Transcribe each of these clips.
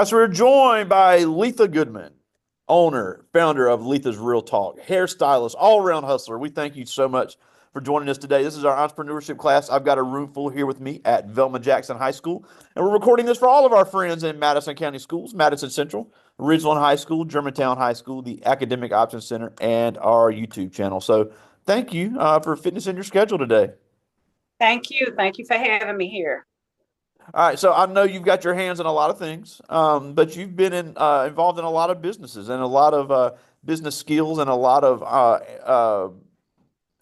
So we're joined by Letha Goodman, owner, founder of Letha's Real Talk, hairstylist, all around hustler. We thank you so much for joining us today. This is our entrepreneurship class. I've got a room full here with me at Velma Jackson High School, and we're recording this for all of our friends in Madison County Schools, Madison Central, Ridgeland High School, Germantown High School, the Academic Options Center, and our YouTube channel. So thank you for fitting us in your schedule today. Thank you. Thank you for having me here. All right, so I know you've got your hands in a lot of things, but you've been involved in a lot of businesses and a lot of business skills and a lot of,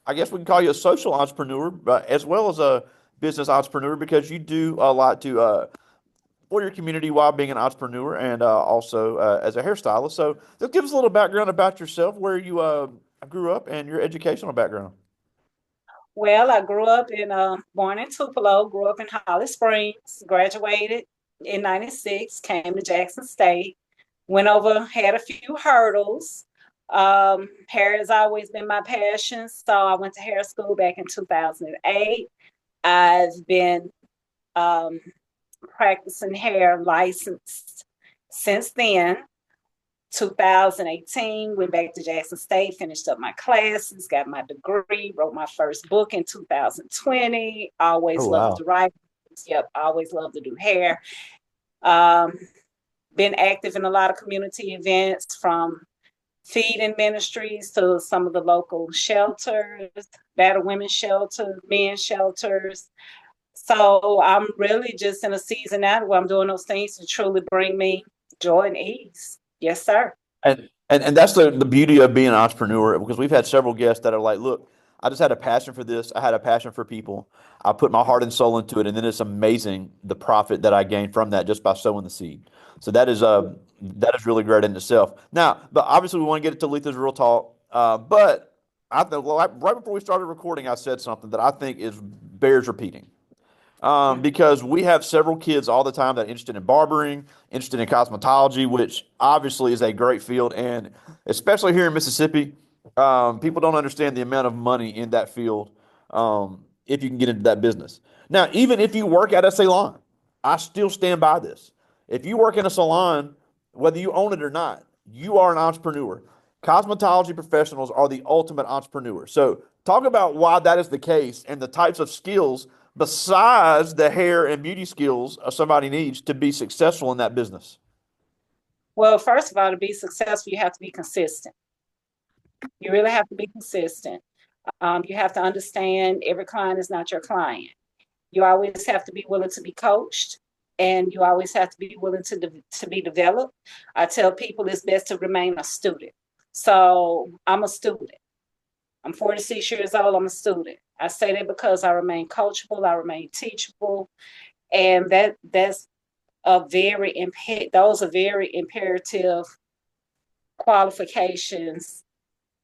I guess we can call you a social entrepreneur, but as well as a business entrepreneur because you do a lot to for your community while being an entrepreneur and also as a hairstylist. So just give us a little background about yourself, where you grew up, and your educational background. Well, I grew up born in Tupelo, grew up in Holly Springs, graduated in 96, came to Jackson State, went over, had a few hurdles. Hair has always been my passion, so I went to hair school back in 2008. I've been um, practicing hair licensed since then. 2018, went back to Jackson State, finished up my classes, got my degree, wrote my first book in 2020. Oh Always loved wow. to write. Yep, always loved to do hair. Um, been active in a lot of community events from feeding ministries to some of the local shelters, battered women's shelters, men's shelters. So I'm really just in a season now where I'm doing those things to truly bring me joy and ease. Yes, sir. And that's the beauty of being an entrepreneur, because we've had several guests that are like, look, I just had a passion for this. I had a passion for people. I put my heart and soul into it, and then it's amazing the profit that I gained from that just by sowing the seed. So that is really great in itself. Now, but obviously we want to get into Letha's real talk. But I thought, well, right before we started recording, I said something that I think is bears repeating, because we have several kids all the time that are interested in barbering, interested in cosmetology, which obviously is a great field. And especially here in Mississippi, people don't understand the amount of money in that field if you can get into that business. Now, even if you work at a salon, I still stand by this. If you work in a salon, whether you own it or not, you are an entrepreneur. Cosmetology professionals are the ultimate entrepreneur. So, talk about why that is the case and the types of skills besides the hair and beauty skills somebody needs to be successful in that business. Well, first of all, to be successful, you have to be consistent. You really have to be consistent. You have to understand every client is not your client. You always have to be willing to be coached, and you always have to be willing to be developed. I tell people it's best to remain a student. So I'm a student. I'm 46 years old. I'm a student. I say that because I remain coachable. I remain teachable, and that's a those are very imperative qualifications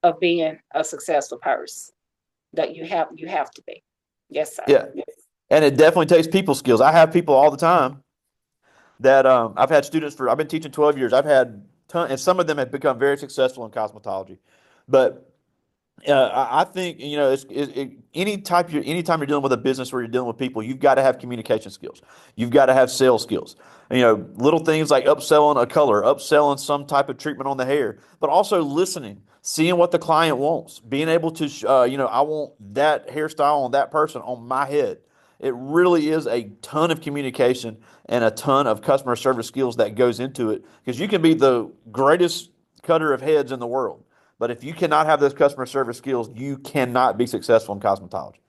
of being a successful person that you have to be. Yes, sir. Yeah. And it definitely takes people skills. I have people all the time that I've had students for, I've been teaching 12 years. I've had and some of them have become very successful in cosmetology. But I think anytime you're dealing with a business where you're dealing with people, you've got to have communication skills. You've got to have sales skills. Little things like upselling a color, upselling some type of treatment on the hair, but also listening, seeing what the client wants, being able to, I want that hairstyle on that person on my head. It really is a ton of communication and a ton of customer service skills that goes into it, because you can be the greatest cutter of heads in the world. But if you cannot have those customer service skills, you cannot be successful in cosmetology.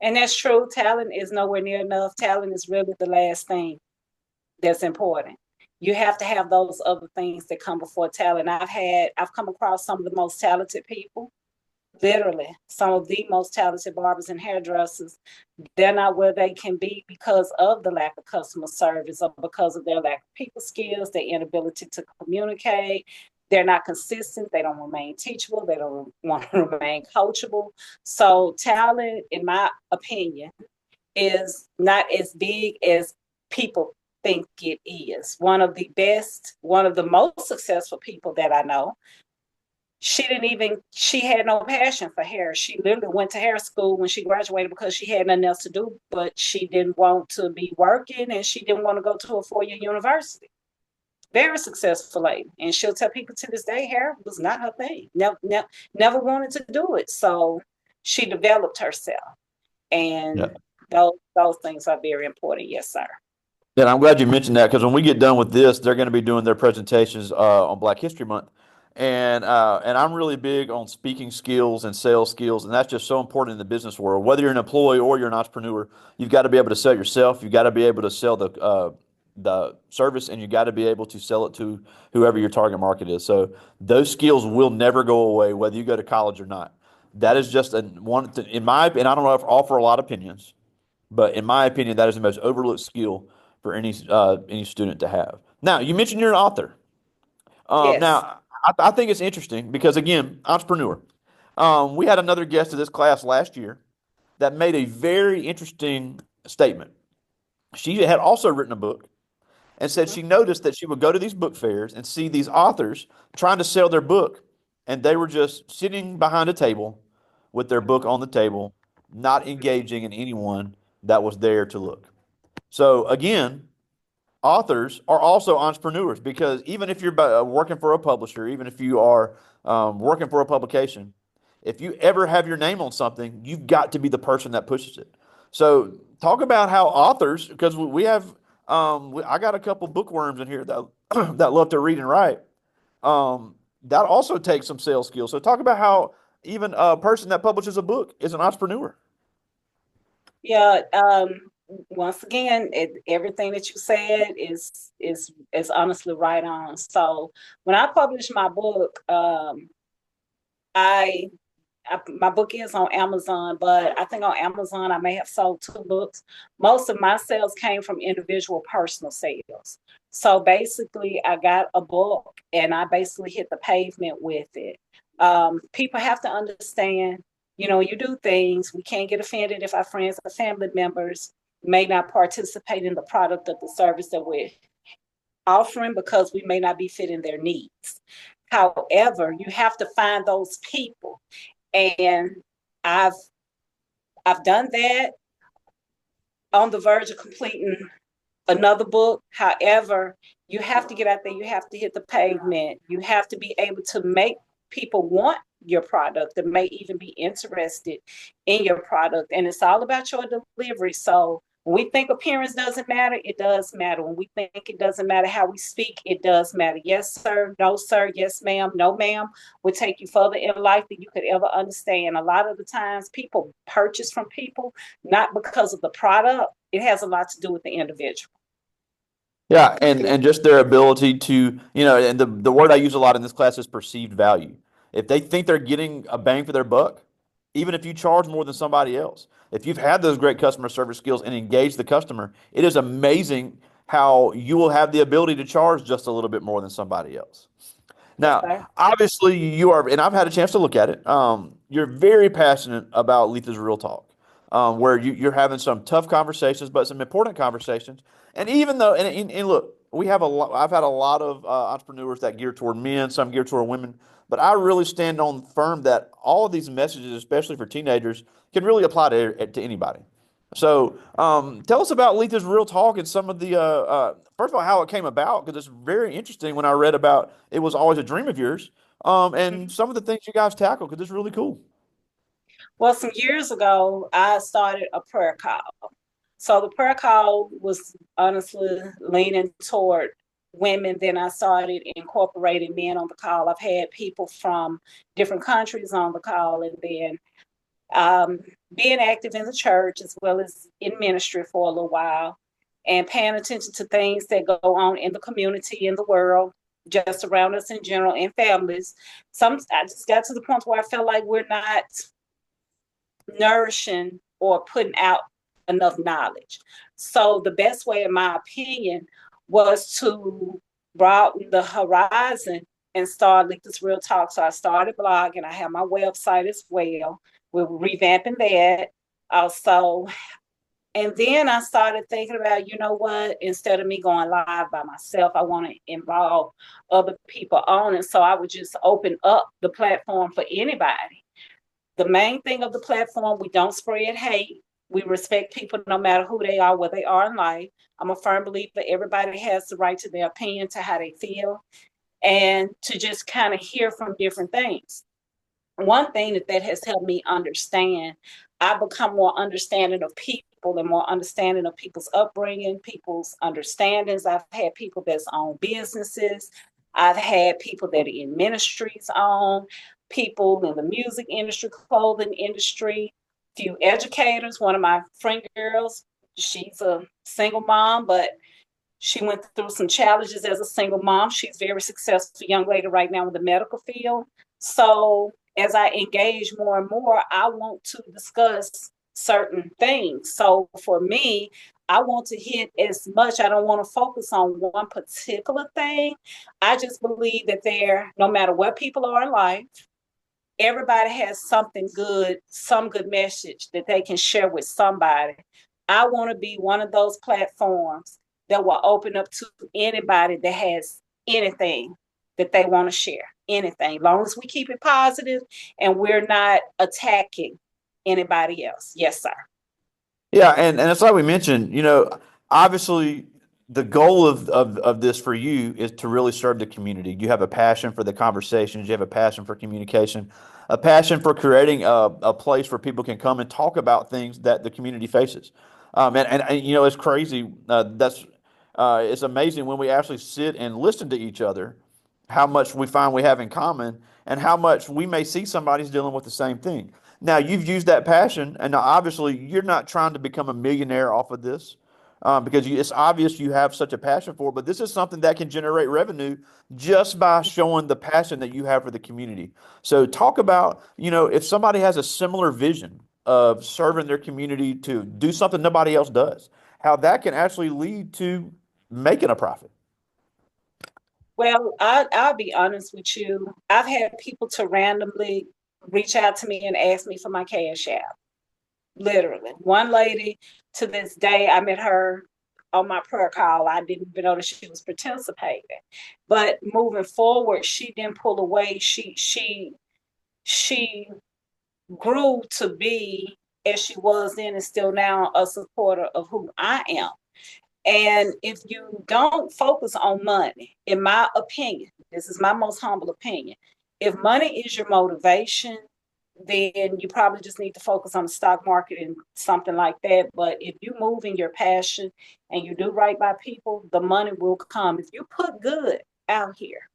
And that's true. Talent is nowhere near enough. Talent is really the last thing that's important. You have to have those other things that come before talent. I've come across some of the most talented people, literally some of the most talented barbers and hairdressers. They're not where they can be because of the lack of customer service or because of their lack of people skills, their inability to communicate. They're not consistent. They don't remain teachable. They don't want to remain coachable. So talent, in my opinion, is not as big as people think it is. One of the most successful people that I know, she had no passion for hair. She literally went to hair school when she graduated because she had nothing else to do, but she didn't want to be working and she didn't want to go to a 4-year university. Very successful lady. And she'll tell people to this day, hair was not her thing. Never wanted to do it. So she developed herself. Yeah. And those things are very important. Yes, sir. And I'm glad you mentioned that because when we get done with this, they're going to be doing their presentations on Black History Month, and I'm really big on speaking skills and sales skills, and that's just so important in the business world. Whether you're an employee or you're an entrepreneur, you've got to be able to sell yourself. You've got to be able to sell the service, and you got to be able to sell it to whoever your target market is. So those skills will never go away, whether you go to college or not. That is just one in my and I don't know if I offer a lot of opinions. But in my opinion, that is the most overlooked skill for any student to have. Now, you mentioned you're an author. Yes. Now, I think it's interesting because again, entrepreneur. We had another guest of this class last year that made a very interesting statement. She had also written a book and said she noticed that she would go to these book fairs and see these authors trying to sell their book, and they were just sitting behind a table with their book on the table, not engaging in anyone that was there to look. So again, authors are also entrepreneurs because even if you're working for a publisher, even if you are working for a publication, if you ever have your name on something, you've got to be the person that pushes it. So talk about how authors, because we have, I got a couple bookworms in here that that love to read and write. That also takes some sales skills. So talk about how even a person that publishes a book is an entrepreneur. Yeah. Once again, everything that you said is honestly right on. So when I published my book, I my book is on Amazon, but I think on Amazon I may have sold 2 books. Most of my sales came from individual personal sales. So basically, I got a book and I basically hit the pavement with it. People have to understand, you do things. We can't get offended if our friends or family members may not participate in the product or the service that we're offering because we may not be fitting their needs. However, you have to find those people, and I've I've done that on the verge of completing another book. However, you have to get out there, you have to hit the pavement, you have to be able to make people want your product that may even be interested in your product. And it's all about your delivery. So when we think appearance doesn't matter, it does matter. When we think it doesn't matter how we speak, it does matter. Yes, sir. No, sir. Yes, ma'am. No, ma'am will take you further in life than you could ever understand. A lot of the times people purchase from people not because of the product. It has a lot to do with the individual. Yeah, and just their ability to, and the word I use a lot in this class is perceived value. If they think they're getting a bang for their buck, even if you charge more than somebody else, if you've had those great customer service skills and engage the customer, it is amazing how you will have the ability to charge just a little bit more than somebody else. Yes, Now, sir. obviously, you are, and I've had a chance to look at it. You're very passionate about Letha's Real Talk, where you're having some tough conversations, but some important conversations. And even though, and look, we have a lot, I've had a lot of entrepreneurs that gear toward men, some gear toward women, but I really stand on firm that all of these messages, especially for teenagers, can really apply to anybody. So, tell us about Letha's Real Talk and some of the, first of all, how it came about, because it's very interesting when I read about it was always a dream of yours, and Mhm. some of the things you guys tackle, because it's really cool. Well, some years ago, I started a prayer call. So the prayer call was honestly leaning toward women. Then I started incorporating men on the call. I've had people from different countries on the call, and then um, being active in the church as well as in ministry for a little while, and paying attention to things that go on in the community, in the world, just around us in general, and families. I just got to the point where I felt like we're not nourishing or putting out enough knowledge. So the best way, in my opinion, was to broaden the horizon and start like this real talk. So I started blogging. I have my website as well. We're revamping that. Also, And then I started thinking about, you know what, instead of me going live by myself, I want to involve other people on it. So I would just open up the platform for anybody. The main thing of the platform, we don't spread hate. We respect people no matter who they are, where they are in life. I'm a firm believer everybody has the right to their opinion, to how they feel, and to just kind of hear from different things. One thing that has helped me understand, I become more understanding of people and more understanding of people's upbringing, people's understandings. I've had people that's own businesses. I've had people that are in ministries on, people in the music industry, clothing industry, few educators. One of my friend girls, she's a single mom, but she went through some challenges as a single mom. She's a very successful young lady right now in the medical field. So as I engage more and more, I want to discuss certain things. So for me, I want to hit as much. I don't want to focus on one particular thing. I just believe that no matter what people are in life, everybody has something good, some good message that they can share with somebody. I want to be one of those platforms that will open up to anybody that has anything that they want to share. Anything, as long as we keep it positive and we're not attacking anybody else. Yes, sir. Yeah, and it's like we mentioned, obviously the goal of this for you is to really serve the community. You have a passion for the conversations, you have a passion for communication, a passion for creating a place where people can come and talk about things that the community faces. And it's crazy. It's amazing when we actually sit and listen to each other, how much we find we have in common, and how much we may see somebody's dealing with the same thing. Now, you've used that passion, and now obviously you're not trying to become a millionaire off of this, because it's obvious you have such a passion for it, but this is something that can generate revenue just by showing the passion that you have for the community. So, talk about, if somebody has a similar vision of serving their community to do something nobody else does, how that can actually lead to making a profit. Well, I'll be honest with you. I've had people to randomly reach out to me and ask me for my cash app. Literally. One lady, to this day, I met her on my prayer call. I didn't even know that she was participating. But moving forward, she didn't pull away. She grew to be, as she was then and still now, a supporter of who I am. And if you don't focus on money, in my opinion, this is my most humble opinion, if money is your motivation, then you probably just need to focus on the stock market and something like that. But if you move in your passion and you do right by people, the money will come. If you put good out here,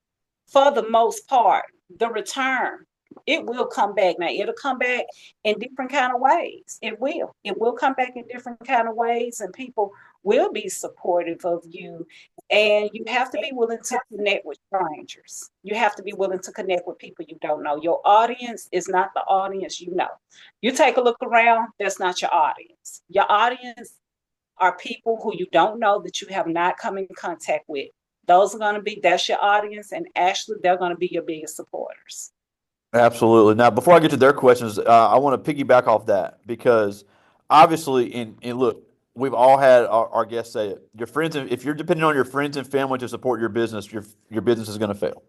for the most part, the return, it will come back. Now it'll come back in different kind of ways. It will come back in different kind of ways, and people will be supportive of you. And you have to be willing to connect with strangers. You have to be willing to connect with people you don't know. Your audience is not the audience you know. You take a look around, that's not your audience. Your audience are people who you don't know, that you have not come in contact with. That's your audience, and actually, they're going to be your biggest supporters. Absolutely. Now, before I get to their questions, I want to piggyback off that because obviously, in look, we've all had our guests say it. Your friends, if you're depending on your friends and family to support your business, your business is going to fail.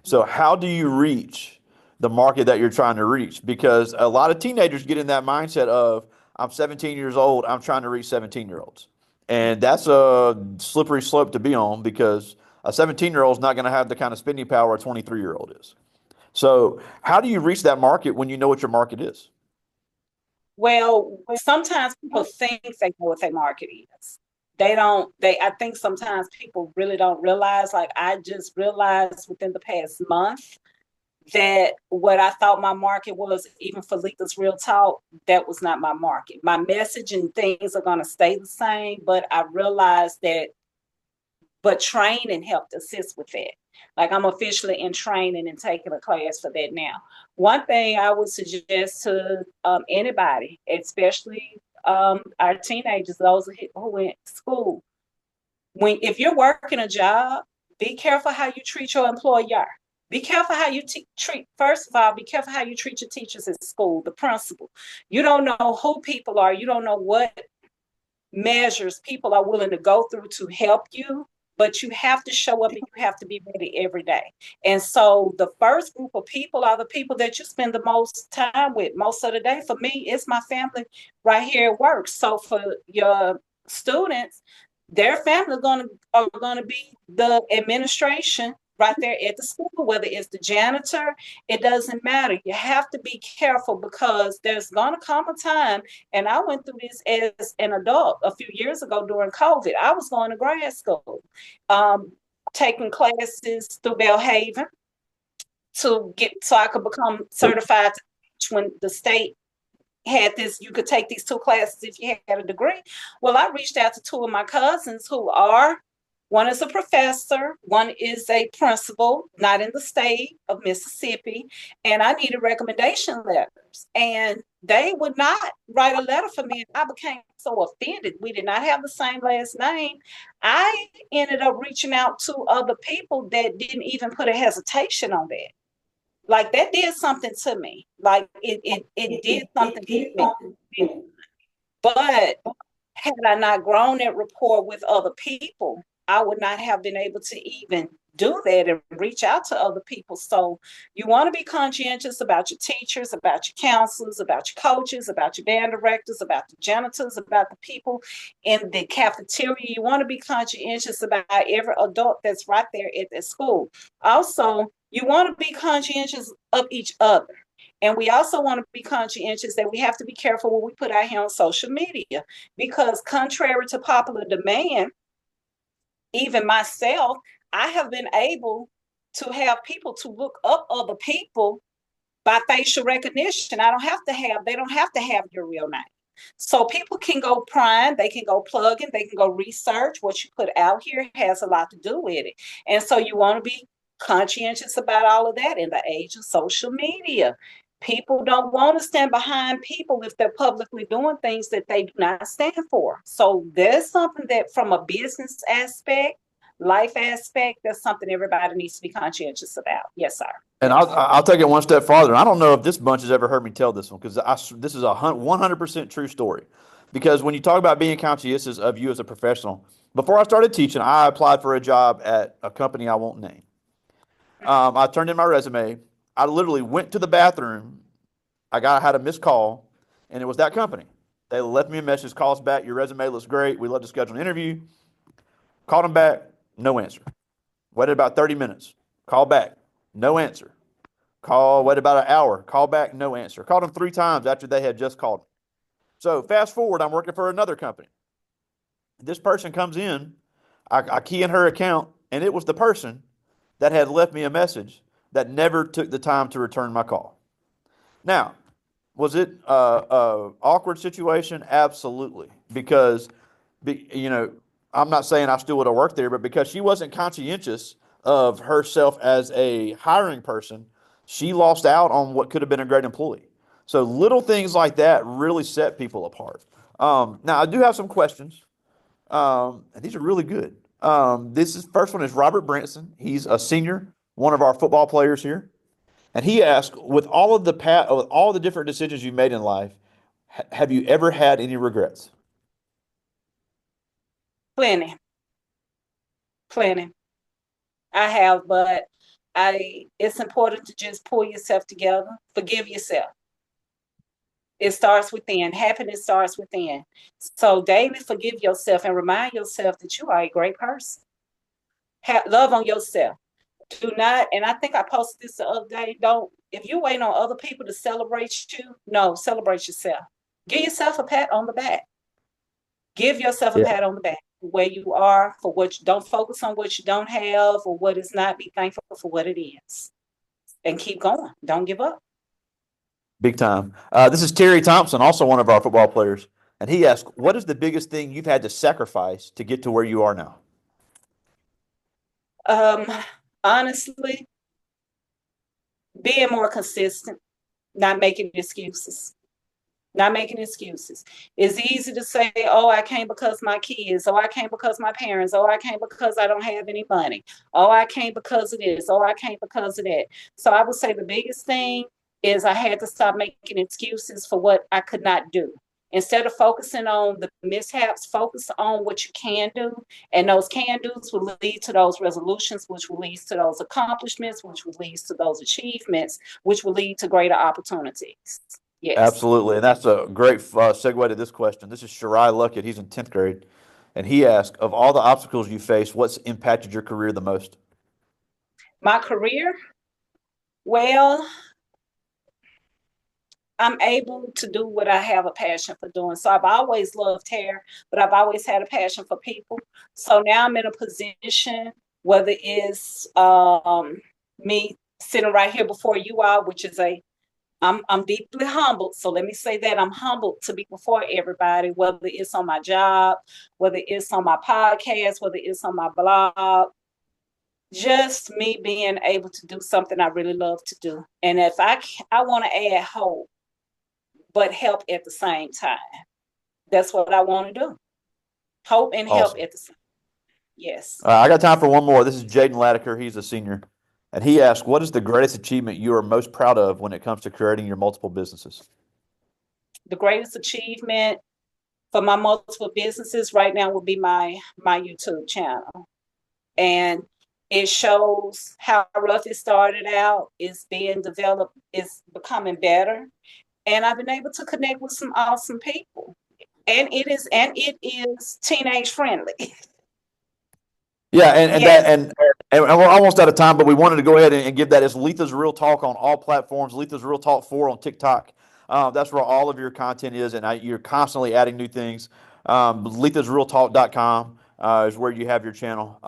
So, how do you reach the market that you're trying to reach? Because a lot of teenagers get in that mindset of, I'm 17 years old, I'm trying to reach 17-year-olds. And that's a slippery slope to be on because a 17-year-old is not going to have the kind of spending power a 23-year-old is. So, how do you reach that market when you know what your market is? Well, sometimes people think they know what their market is. They don't, I think sometimes people really don't realize, like I just realized within the past month that what I thought my market was, even for Letha's Real Talk, that was not my market. My message and things are going to stay the same, but I realized that, but training helped assist with that. Like I'm officially in training and taking a class for that now. One thing I would suggest to anybody, especially our teenagers, those who went to school, if you're working a job, be careful how you treat your employer. Be careful how you treat, first of all, be careful how you treat your teachers at school, the principal. You don't know who people are. You don't know what measures people are willing to go through to help you, but you have to show up and you have to be ready every day. And so the first group of people are the people that you spend the most time with most of the day. For me, it's my family right here at work. So for your students, their family are gonna be the administration right there at the school, whether it's the janitor, it doesn't matter. You have to be careful because there's gonna come a time, and I went through this as an adult a few years ago during COVID. I was going to grad school, um, taking classes through Belhaven to get so I could become certified to teach when the state had this, you could take these two classes if you had a degree. Well, I reached out to two of my cousins who are, one is a professor, one is a principal, not in the state of Mississippi, and I needed recommendation letters. And they would not write a letter for me. I became so offended. We did not have the same last name. I ended up reaching out to other people that didn't even put a hesitation on that. Like that did something to me. Like it did something to me. But had I not grown that rapport with other people, I would not have been able to even do that and reach out to other people. So you want to be conscientious about your teachers, about your counselors, about your coaches, about your band directors, about the janitors, about the people in the cafeteria. You want to be conscientious about every adult that's right there at the school. Also, you want to be conscientious of each other. And we also want to be conscientious that we have to be careful what we put out here on social media, because contrary to popular demand, even myself, I have been able to have people to look up other people by facial recognition. They don't have to have your real name. So people can go prime, they can go plug in, they can go research. What you put out here has a lot to do with it. And so you want to be conscientious about all of that in the age of social media. People don't want to stand behind people if they're publicly doing things that they do not stand for. So there's something that from a business aspect, life aspect, that's something everybody needs to be conscientious about. Yes, sir. And I'll take it one step farther. I don't know if this bunch has ever heard me tell this one because this is a 100% true story. Because when you talk about being conscientious of you as a professional, before I started teaching, I applied for a job at a company I won't name. I turned in my resume. I literally went to the bathroom. Had a missed call, and it was that company. They left me a message, call us back. Your resume looks great. We'd love to schedule an interview. Called them back, no answer. Waited about 30 minutes. Call back, no answer. Waited about an hour. Call back, no answer. Called them 3 times after they had just called me. So fast forward, I'm working for another company. This person comes in, I key in her account, and it was the person that had left me a message that never took the time to return my call. Now, was it a awkward situation? Absolutely, because I'm not saying I still would have worked there, but because she wasn't conscientious of herself as a hiring person, she lost out on what could have been a great employee. So little things like that really set people apart. Now I do have some questions, and these are really good. First one is Robert Branson. He's a senior, one of our football players here. And he asked, with all the different decisions you made in life, have you ever had any regrets? Plenty, plenty. I have, but it's important to just pull yourself together, forgive yourself. It starts within. Happiness starts within. So daily forgive yourself and remind yourself that you are a great person. Love on yourself. Do not, and I think I posted this the other day. If you're waiting on other people to celebrate you, no, celebrate yourself. Give yourself a pat on the back. Give yourself a Yeah. pat on the back for where you are, for what you don't focus on what you don't have or what is not. Be thankful for what it is. And keep going. Don't give up. Big time. This is Terry Thompson, also one of our football players. And he asked, what is the biggest thing you've had to sacrifice to get to where you are now? Um, honestly, being more consistent, not making excuses. Not making excuses. It's easy to say, oh, I can't because my kids. Oh, I can't because my parents. Oh, I can't because I don't have any money. Oh, I can't because of this. Oh, I can't because of that. So I would say the biggest thing is I had to stop making excuses for what I could not do. Instead of focusing on the mishaps, focus on what you can do. And those can do's will lead to those resolutions, which will lead to those accomplishments, which will lead to those achievements, which will lead to greater opportunities. Yes. Absolutely. And that's a great segue to this question. This is Shirai Luckett. He's in 10th grade. And he asked, of all the obstacles you face, what's impacted your career the most? My career, well, I'm able to do what I have a passion for doing. So I've always loved hair, but I've always had a passion for people. So now I'm in a position, whether it's me sitting right here before you all, which is I'm deeply humbled. So let me say that I'm humbled to be before everybody, whether it's on my job, whether it's on my podcast, whether it's on my blog, just me being able to do something I really love to do. And if I want to add hope, but help at the same time. That's what I want to do. Hope and help Awesome. at the same time. Yes. I got time for one more. This is Jaden Latiker. He's a senior. And he asked, what is the greatest achievement you are most proud of when it comes to creating your multiple businesses? The greatest achievement for my multiple businesses right now would be my YouTube channel. And it shows how rough it started out. It's being developed, it's becoming better. And I've been able to connect with some awesome people. And it is teenage friendly. Yeah, and that Yes. and we're almost out of time, but we wanted to go ahead and give that as Letha's Real Talk on all platforms. Letha's Real Talk 4 on TikTok. That's where all of your content is, and you're constantly adding new things. Letha'sRealTalk.com is where you have your channel.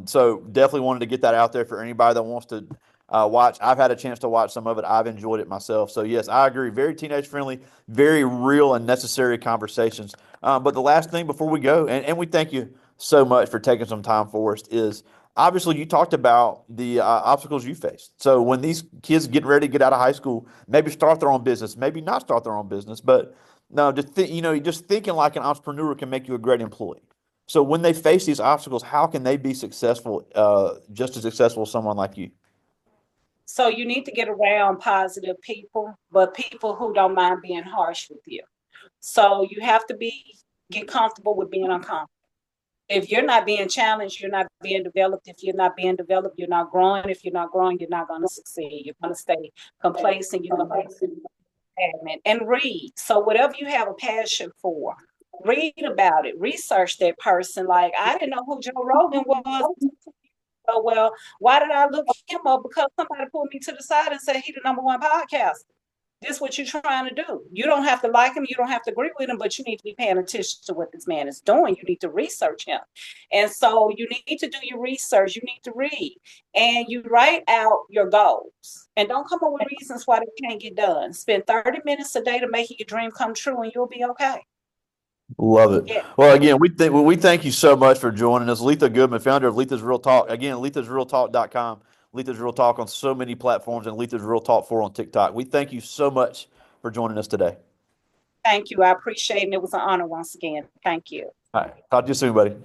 So definitely wanted to get that out there for anybody that wants to watch. I've had a chance to watch some of it. I've enjoyed it myself. So yes, I agree. Very teenage friendly, very real and necessary conversations. But the last thing before we go, and we thank you so much for taking some time for us, is obviously you talked about the obstacles you faced. So when these kids get ready to get out of high school, maybe start their own business, maybe not start their own business, but no, just thinking like an entrepreneur can make you a great employee. So when they face these obstacles, how can they be successful, just as successful as someone like you? So you need to get around positive people, but people who don't mind being harsh with you. So you have to get comfortable with being uncomfortable. If you're not being challenged, you're not being developed. If you're not being developed, you're not growing. If you're not growing, you're not going to succeed. You're going to stay complacent. You're going to be stagnant. And read. So whatever you have a passion for, read about it. Research that person. Like I didn't know who Joe Rogan was. Oh well, why did I look him up? Because somebody pulled me to the side and said he the number one podcast. This is what you're trying to do. You don't have to like him, you don't have to agree with him, but you need to be paying attention to what this man is doing. You need to research him. And so you need to do your research, you need to read, and you write out your goals. And don't come up with reasons why they can't get done. Spend 30 minutes a day to make your dream come true, and you'll be okay. Love it. Yeah. Well, again, we thank you so much for joining us. Letha Goodman, founder of Letha's Real Talk. Again, lethasrealtalk.com. Letha's Real Talk on so many platforms, and Letha's Real Talk 4 on TikTok. We thank you so much for joining us today. Thank you. I appreciate it. It was an honor once again. Thank you. All right. Talk to you soon, buddy.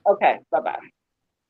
Okay. Bye-bye.